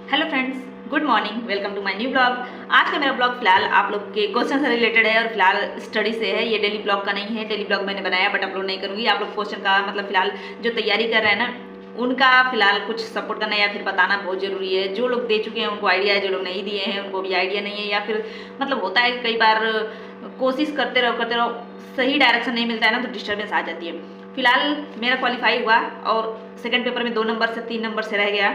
Hello friends, good morning, welcome to my new blog. आज का मेरा ब्लॉग फिलहाल आप लोग के क्वेश्चन से रिलेटेड है और फिलहाल स्टडी से है। ये डेली ब्लॉग का नहीं है, डेली ब्लॉग मैंने बनाया बट अपलोड नहीं करूँगी। आप लोग क्वेश्चन का मतलब फिलहाल जो तैयारी कर रहे हैं ना, उनका फिलहाल कुछ सपोर्ट करना या फिर बताना बहुत ज़रूरी है। जो लोग दे चुके हैं उनको आइडिया है, जो लोग नहीं दिए हैं उनको भी आइडिया नहीं है, या फिर मतलब होता है कई बार कोशिश करते रहो सही डायरेक्शन नहीं मिलता है ना, तो डिस्टर्बेंस आ जाती है। फिलहाल मेरा क्वालिफाई हुआ और सेकंड पेपर में 2 नंबर से 3 नंबर से रह गया,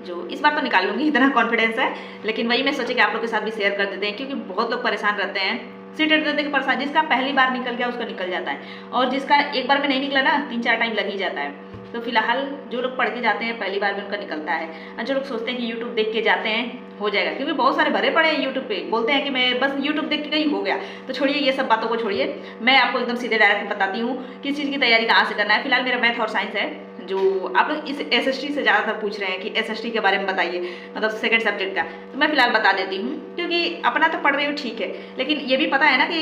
जो इस बार तो निकाल लूँगी, इतना कॉन्फिडेंस है। लेकिन वही मैं सोचे कि आप लोग के साथ भी शेयर कर देते हैं, क्योंकि बहुत लोग परेशान रहते हैं सीट देते के परेशान। जिसका पहली बार निकल गया उसका निकल जाता है, और जिसका एक बार में नहीं निकला ना 3-4 टाइम लग ही जाता है। तो फिलहाल जो लोग पढ़ के जाते हैं पहली बार में उनका निकलता है, और जो लोग सोचते हैं कि यूट्यूब देख के जाते हैं हो जाएगा, क्योंकि बहुत सारे भरे पड़े हैं यूट्यूब पे, बोलते हैं कि मैं बस यूट्यूब देख के कहीं हो गया। तो छोड़िए ये सब बातों को छोड़िए, मैं आपको एकदम सीधे डायरेक्ट बताती हूँ किस चीज़ की तैयारी कहाँ से करना है। फिलहाल मेरा मैथ और साइंस है, जो आप लोग इस एसएसटी से ज़्यादातर पूछ रहे हैं कि एसएसटी के बारे में बताइए, मतलब सेकंड सब्जेक्ट का। तो मैं फिलहाल बता देती हूँ, क्योंकि अपना तो पढ़ रही हूँ ठीक है, लेकिन ये भी पता है ना कि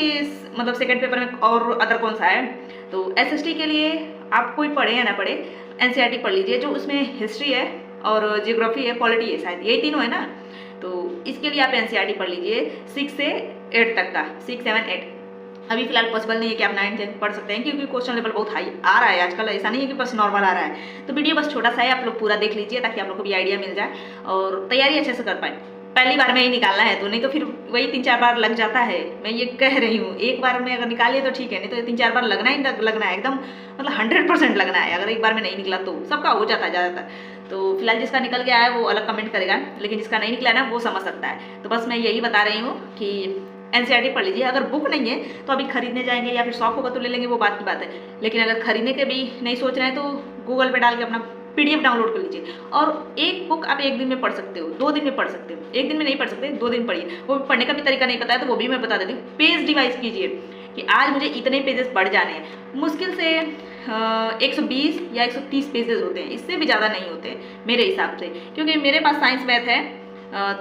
मतलब सेकंड पेपर में और अदर कौन सा है। तो एसएसटी के लिए आप कोई पढ़े या ना पढ़े, एनसीईआरटी पढ़ लीजिए, जो उसमें हिस्ट्री है और जियोग्राफी है, पॉलिटी है, शायद यही तीनों है ना। तो इसके लिए आप एनसीईआरटी पढ़ लीजिए 6 से 8 तक का, 6, 7, 8। अभी फिलहाल पॉसिबल नहीं है कि आप 9, 10 पढ़ सकते हैं, क्योंकि क्वेश्चन लेवल बहुत हाई आ रहा है आजकल। ऐसा नहीं है कि बस नॉर्मल आ रहा है। तो वीडियो बस छोटा सा है, आप लोग पूरा देख लीजिए ताकि आप लोग को भी आइडिया मिल जाए और तैयारी अच्छे से कर पाए। पहली बार में ही निकालना है, तो नहीं तो फिर वही 3-4 बार लग जाता है। मैं ये कह रही हूँ, एक बार में अगर निकालिए तो ठीक है, नहीं तो 3-4 बार लगना ही लगना है, एकदम मतलब 100% लगना है। अगर एक बार में नहीं निकला तो सबका हो जाता है ज़्यादातर। तो फिलहाल जिसका निकल गया है वो अलग कमेंट करेगा, लेकिन जिसका नहीं निकला है ना वो समझ सकता है। तो बस मैं यही बता रही हूँ कि एनसीईआरटी पढ़ लीजिए। अगर बुक नहीं है तो अभी खरीदने जाएंगे या फिर शॉप होगा तो ले लेंगे, वो बात की बात है। लेकिन अगर खरीदने के भी नहीं सोच रहे हैं तो गूगल पे डाल के अपना PDF डाउनलोड कर लीजिए। और एक बुक आप 1 दिन में पढ़ सकते हो, 2 दिन में पढ़ सकते हो। 1 दिन में नहीं पढ़ सकते, 2 दिन पढ़िए। वो पढ़ने का भी तरीका नहीं पता है तो वो भी मैं बता देती हूँ। पेज डिवाइस कीजिए कि आज मुझे इतने पेजेस पढ़ जाने हैं। मुश्किल से 120 या 130 पेजेस होते हैं, इससे भी ज़्यादा नहीं होते हैं मेरे हिसाब से, क्योंकि मेरे पास साइंस मैथ है।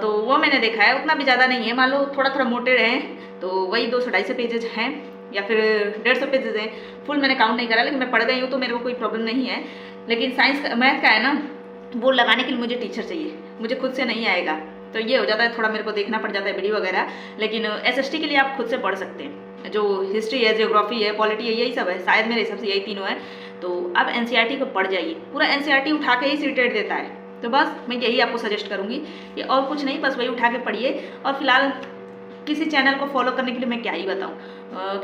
तो वो मैंने देखा है उतना भी ज़्यादा नहीं है। मान लो थोड़ा थोड़ा मोटे हैं तो वही 200-250 पेजेज हैं, या फिर 150 पेजेज हैं। फुल मैंने काउंट नहीं करा, लेकिन मैं पढ़ गई हूँ तो मेरे को कोई प्रॉब्लम नहीं है। लेकिन साइंस का मैथ का है ना, वो लगाने के लिए मुझे टीचर चाहिए, मुझे खुद से नहीं आएगा। तो ये हो जाता है, थोड़ा मेरे को देखना पड़ जाता है वीडियो वगैरह। लेकिन एसएसटी के लिए आप खुद से पढ़ सकते हैं। जो हिस्ट्री है, जियोग्राफी है, पॉलिटी है, यही सब है, शायद मेरे हिसाब से यही तीनों है। तो आप एनसीईआरटी को पढ़ जाइए, पूरा एनसीईआरटी उठा के ही सीटेट देता है। तो बस मैं यही आपको सजेस्ट करूँगी कि और कुछ नहीं, बस वही उठा के पढ़िए। और फिलहाल किसी चैनल को फॉलो करने के लिए मैं क्या ही बताऊँ,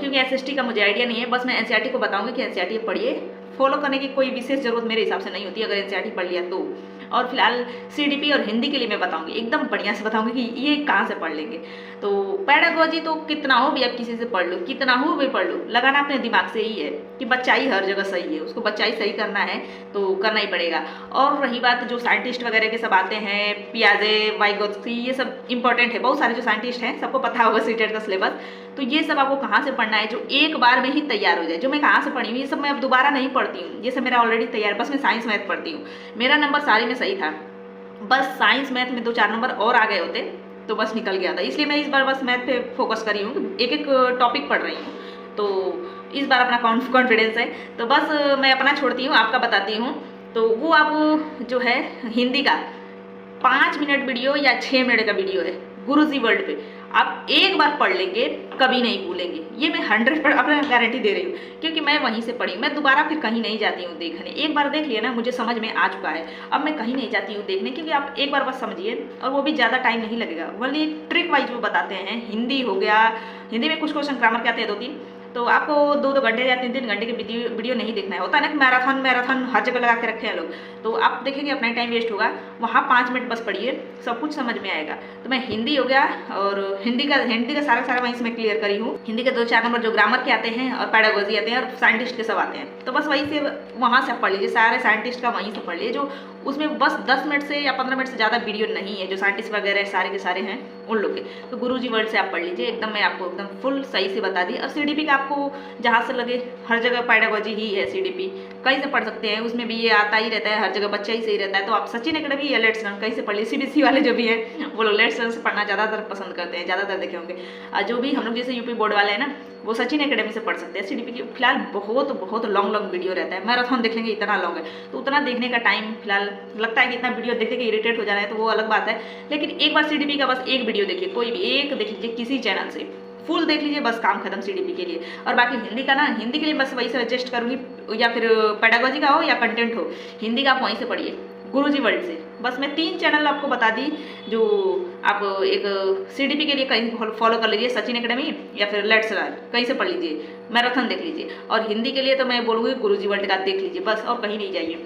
क्योंकि एसएसटी का मुझे आइडिया नहीं है। बस मैं एनसीईआरटी को बताऊँगी कि एनसीईआरटी पढ़िए, फॉलो करने की कोई विशेष जरूरत मेरे हिसाब से नहीं होती अगर एनसीईआरटी पढ़ लिया तो। और फिलहाल सीडीपी और हिंदी के लिए मैं बताऊंगी, एकदम बढ़िया से बताऊंगी कि ये कहाँ से पढ़ लेंगे। तो पैडागोजी तो कितना हो भी आप किसी से पढ़ लो, कितना हो भी पढ़ लो, लगाना अपने दिमाग से ही है कि बच्चाई हर जगह सही है, उसको बच्चाई सही करना है तो करना ही पड़ेगा। और रही बात जो साइंटिस्ट वगैरह के सब आते हैं, पियाजे, वाइगोत्स्की, ये सब इंपॉर्टेंट है। बहुत सारे जो साइंटिस्ट हैं सबको पता होगा सीटेट का सिलेबस। तो ये सब आपको कहाँ से पढ़ना है जो एक बार में ही तैयार हो जाए। जो मैं कहाँ से पढ़ी हूँ ये सब मैं अब दोबारा नहीं पढ़ती हूँ, ये सब मेरा ऑलरेडी तैयार। बस मैं साइंस मैथ पढ़ती हूँ, मेरा नंबर सारे में सही था, बस साइंस मैथ में 2-4 नंबर और आ गए होते तो बस निकल गया था। इसलिए मैं इस बार बस मैथ पे फोकस करी हूँ, एक एक टॉपिक पढ़ रही हूँ। तो इस बार अपना कॉन्फिडेंस है, तो बस मैं अपना छोड़ती हूँ, आपका बताती हूँ। तो वो आप जो है हिंदी का 5 मिनट वीडियो या 6 मिनट का वीडियो है गुरुजी वर्ल्ड पे, आप एक बार पढ़ लेंगे कभी नहीं भूलेंगे। ये मैं 100% अपना गारंटी दे रही हूँ, क्योंकि मैं वहीं से पढ़ी। मैं दोबारा फिर कहीं नहीं जाती हूँ देखने, एक बार देख लिया ना मुझे समझ में आ चुका है, अब मैं कहीं नहीं जाती हूँ देखने, क्योंकि आप एक बार बस समझिए और वो भी ज़्यादा टाइम नहीं लगेगा। वही ट्रिक वाइज वो बताते हैं। हिंदी हो गया, हिंदी में कुछ क्वेश्चन ग्रामर के आते हैं 2-3, तो आपको 2-2 घंटे या 3-3 घंटे के वीडियो नहीं देखना है। होता है ना कि मैराथन हर जगह लगा के रखे हैं लोग, तो आप देखेंगे अपना टाइम वेस्ट होगा। वहाँ 5 मिनट बस पढ़िए, सब कुछ समझ में आएगा। तो मैं हिंदी हो गया, और हिंदी का सारा वहीं से मैं क्लियर करी हूँ। हिंदी के 2-4 नंबर जो ग्रामर के आते हैं और पैडागोजी आते हैं और साइंटिस्ट के सब आते हैं, तो बस वहीं से वहाँ से पढ़ लीजिए, सारे साइंटिस्ट का वहीं से पढ़ लीजिए। जो उसमें बस 10 मिनट से या 15 मिनट से ज़्यादा वीडियो नहीं है, जो साइंटिस्ट वगैरह सारे के सारे हैं उन लोग के। तो गुरुजी वर्ल्ड से आप पढ़ लीजिए, एकदम मैं आपको एकदम फुल सही से बता दी। और CDP का आपको जहाँ से लगे, हर जगह पेडागोजी ही है CDP, कहीं से पढ़ सकते हैं, उसमें भी ये आता ही रहता है, हर जगह बच्चा ही सही रहता है। तो आप सचिन अकेडमी या लेट्स लर्न कहीं से पढ़ लीजिए। CBSE वाले जो भी हैं वो लोग लेट्स लर्न से पढ़ना ज़्यादातर पसंद करते हैं, ज़्यादातर देखे होंगे। जो भी हम लोग जैसे यूपी बोर्ड वाले हैं ना, वो सचिन अकेडमी से पढ़ सकते हैं। CDP की फिलहाल बहुत लॉन्ग वीडियो रहता है, मैराथन देख लेंगे इतना लॉन्ग है, तो उतना देखने का टाइम फिलहाल लगता है कि इतना वीडियो देख के इरिटेट हो जा रहा है, तो वो अलग बात है। लेकिन एक बार CDP का बस एक वीडियो देखिए, कोई भी एक देख लीजिए किसी चैनल से, फुल देख लीजिए, बस काम खत्म CDP के लिए। और बाकी हिंदी का ना, हिंदी के लिए बस वही से एडजस्ट करूँगी, या फिर पेडागोजी का हो या कंटेंट हो, हिंदी का आप वहीं से पढ़िए गुरुजी वर्ल्ड से। बस मैं 3 चैनल आपको बता दी जो आप एक CDP के लिए कहीं फॉलो कर लीजिए, सचिन अकेडमी या फिर लेट्स लर्न कहीं से पढ़ लीजिए, मैराथन देख लीजिए। और हिंदी के लिए तो मैं बोलूँगी गुरुजी वर्ल्ड का देख लीजिए बस, और कहीं नहीं जाइए।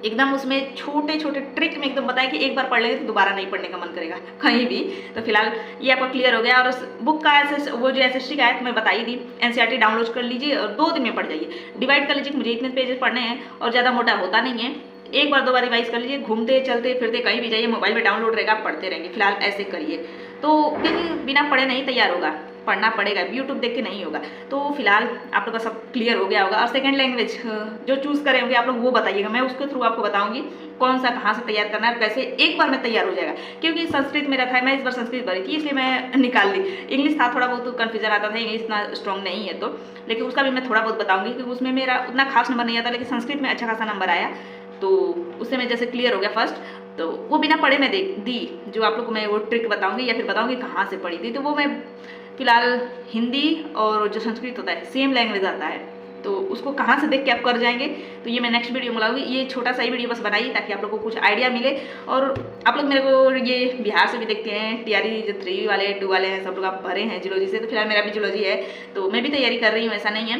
एकदम उसमें छोटे छोटे ट्रिक में एकदम बताया कि एक बार पढ़ लेंगे तो दोबारा नहीं पढ़ने का मन करेगा कहीं भी। तो फिलहाल ये आपका क्लियर हो गया। और उस बुक का वो जो SST का है तो मैं बताई दी, NCERT डाउनलोड कर लीजिए और 2 दिन में पढ़ जाइए। डिवाइड कर लीजिए, मुझे इतने पेजेस पढ़ने हैं और ज़्यादा मोटा होता नहीं है, एक बार 2 बार रिवाइज कर लीजिए, घूमते चलते फिरते कहीं भी जाइए, मोबाइल में डाउनलोड रहेगा, पढ़ते रहेंगे। फिलहाल ऐसे करिए, तो क्योंकि बिना पढ़े नहीं तैयार होगा, पढ़ना पड़ेगा, यूट्यूब देख के नहीं होगा। तो फिलहाल आप लोग का सब क्लियर हो गया होगा। और सेकंड लैंग्वेज जो चूज़ करें होंगे आप लोग वो बताइएगा, मैं उसके थ्रू आपको बताऊंगी कौन सा कहाँ से तैयार करना है, कैसे एक बार में तैयार हो जाएगा। क्योंकि संस्कृत मेरा था, मैं इस बार संस्कृत भरी थी इसलिए मैं निकाल ली। इंग्लिश था थोड़ा बहुत कन्फ्यूजन आता था, इंग्लिश इतना स्ट्रॉन्ग नहीं है तो, लेकिन उसका भी मैं थोड़ा बहुत बताऊँगी क्योंकि उसमें मेरा उतना खास नंबर नहीं आता, लेकिन संस्कृत में अच्छा खासा नंबर आया, तो उससे मैं जैसे क्लियर हो गया फर्स्ट। तो वो बिना पढ़े मैं दी, जो आप लोग को मैं वो ट्रिक बताऊंगी या फिर बताऊंगी कहाँ से पढ़ी थी। तो वो मैं फिलहाल हिंदी और जो संस्कृत होता है सेम लैंग्वेज आता है, तो उसको कहाँ से देख के आप कर जाएंगे, तो ये मैं नेक्स्ट वीडियो में लाऊंगी। ये छोटा सा ही वीडियो बस बनाइए ताकि आप लोग को कुछ आइडिया मिले। और आप लोग मेरे को ये बिहार से भी देखते हैं, TRE जो 3 वाले 2 वाले हैं, सब लोग आप भरे हैं जियोलॉजी से। तो फिलहाल मेरा भी जियोलॉजी है, तो मैं भी तैयारी कर रही हूँ, ऐसा नहीं है।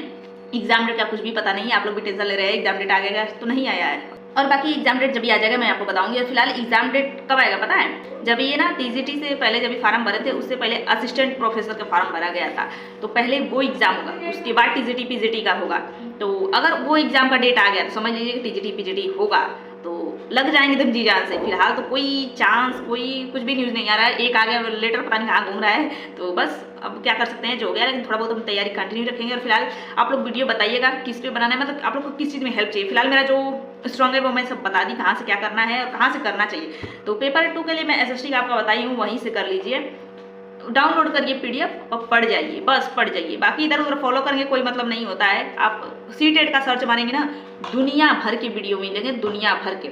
एग्जाम डेट का कुछ भी पता नहीं है, आप लोग भी टेंशन ले रहे हैं एग्जाम डेट आ गया तो नहीं आया है। और बाकी एग्जाम डेट जब भी आ जाएगा मैं आपको बताऊंगी। और फिलहाल एग्जाम डेट कब आएगा पता है, जब ये ना TGT से पहले जब फार्म भरे थे उससे पहले असिस्टेंट प्रोफेसर का फार्म भरा गया था, तो पहले वो एग्जाम होगा, उसके बाद TGT PGT का होगा। तो अगर वो एग्जाम का डेट आ गया तो समझ लीजिए कि TGT PGT होगा, तो लग जाएंगे एकदम जी जान से। फिलहाल तो कोई चांस कोई कुछ भी न्यूज़ नहीं आ रहा है, एक आ गया लेटर पता नहीं कहाँ घूम रहा है, तो बस अब क्या कर सकते हैं जो हो गया, लेकिन थोड़ा बहुत हम तैयारी कंटिन्यू रखेंगे। और फिलहाल आप लोग वीडियो बताइएगा किस पे बनाना है, मतलब आप लोग को किस चीज़ में हेल्प चाहिए। फिलहाल मेरा जो स्ट्रॉन्ग है वो मैं सब बता दी, कहाँ से क्या करना है और कहाँ से करना चाहिए। तो पेपर 2 के लिए मैं SST का आपका बताई हूँ, वहीं से कर लीजिए, डाउनलोड करिए PDF और पढ़ जाइए, बस पढ़ जाइए। बाकी इधर उधर फॉलो करेंगे कोई मतलब नहीं होता है। आप CTET का सर्च मारेंगे ना, दुनिया भर के वीडियो मिलेंगे, दुनिया भर के,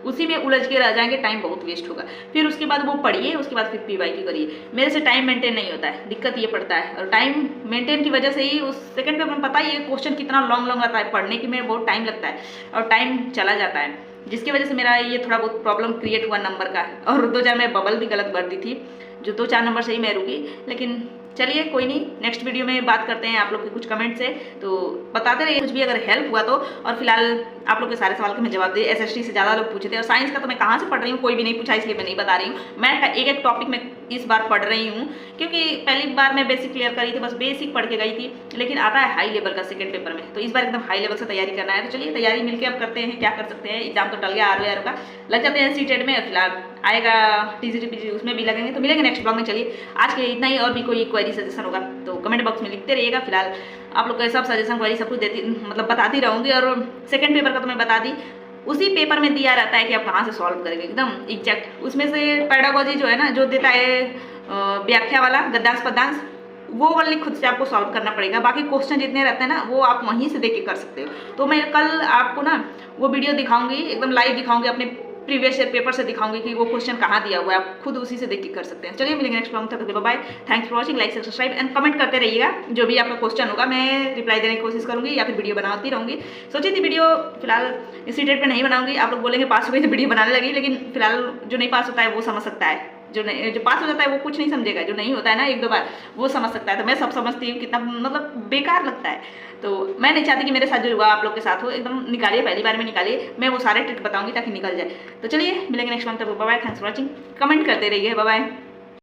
उसी में उलझ के रह जाएंगे, टाइम बहुत वेस्ट होगा। फिर उसके बाद वो पढ़िए, उसके बाद फिर PYQ करिए। मेरे से टाइम मेंटेन नहीं होता है, दिक्कत ये पड़ता है। और टाइम मेंटेन की वजह से ही उस सेकंड पेपर में पता ही है क्वेश्चन कितना लॉन्ग आता है, पढ़ने की में बहुत टाइम लगता है और टाइम चला जाता है, जिसकी वजह से मेरा ये थोड़ा बहुत प्रॉब्लम क्रिएट हुआ नंबर का। और 2-4 मैं बबल भी गलत भर दी थी, जो 2-4 नंबर से ही मैं रुकी। लेकिन चलिए कोई नहीं, नेक्स्ट वीडियो में बात करते हैं आप लोग के कुछ कमेंट से, तो बताते रहिए कुछ भी अगर हेल्प हुआ तो। और फिलहाल आप लोग के सारे सवाल के मैं जवाब दे, SST से ज़्यादा लोग पूछे थे। और साइंस का तो मैं कहाँ से पढ़ रही हूँ, कोई भी नहीं पूछा, इसलिए मैं नहीं बता रही हूँ। मैथ का एक टॉपिक मैं इस बार पढ़ रही हूँ, क्योंकि पहली बार मैं बेसिक क्लियर करी थी, बस बेसिक पढ़ के गई थी, लेकिन आता है हाई लेवल का सेकंड पेपर में, तो इस बार एकदम हाई लेवल से तैयारी करना है। तो चलिए तैयारी मिलकर अब करते हैं, क्या कर सकते हैं। एग्जाम तो टल गया, ROR का लग जाते हैं CTET में, फिलहाल आएगा TGT PGT उसमें भी लगेंगे, तो मिलेंगे नेक्स्ट ब्लॉग में। चलिए आज के लिए इतना ही, और भी कोई क्वेरी सजेशन होगा तो कमेंट बॉक्स में लिखते रहिएगा। फिलहाल आप लोग को सब सजेशन क्वेरी सब कुछ देती मतलब बताती रहूँगी। और सेकंड पेपर का तो मैं बता दी, उसी पेपर में दिया रहता है कि आप कहाँ से सॉल्व करेंगे एकदम एग्जैक्ट। उसमें से पेडागोजी जो है ना, जो देता है व्याख्या वाला गद्यांश पद्यांश, वो वाली खुद से आपको सॉल्व करना पड़ेगा। बाकी क्वेश्चन जितने रहते हैं ना वो आप वहीं से देख के कर सकते हो। तो मैं कल आपको ना वो वीडियो दिखाऊंगी, एकदम लाइव दिखाऊंगी, अपने प्रीवियस ईयर पेपर से दिखाऊंगी कि वो क्वेश्चन कहाँ दिया हुआ है, आप खुद उसी से देख के कर सकते हैं। चलिए मिलेंगे नेक्स्ट ब्लॉग में, तक bye. Thanks for watching, like subscribe and comment करते रहिएगा। जो भी आपका क्वेश्चन होगा मैं रिप्लाई देने की कोशिश करूँगी या फिर वीडियो बनाती रहूँगी। सोची थी वीडियो फिलहाल इसी डेट पर नहीं बनाऊँगी, आप लोग बोलेंगे पास हो गई तो वीडियो बनाने लगी, लेकिन फिलहाल जो नहीं पास होता है वो समझ सकता है, जो पास हो जाता है वो कुछ नहीं समझेगा, जो नहीं होता है ना 1-2 बार वो समझ सकता है। तो मैं सब समझती हूँ, कितना मतलब बेकार लगता है। तो मैं नहीं चाहती कि मेरे साथ जो हुआ आप लोग के साथ हो, एकदम निकालिए, पहली बार में निकालिए। मैं वो सारे ट्रिक बताऊंगी ताकि निकल जाए। तो चलिए मिलेंगे next month, bye bye, thanks for watching, comment करते रहिए, बाय बाय।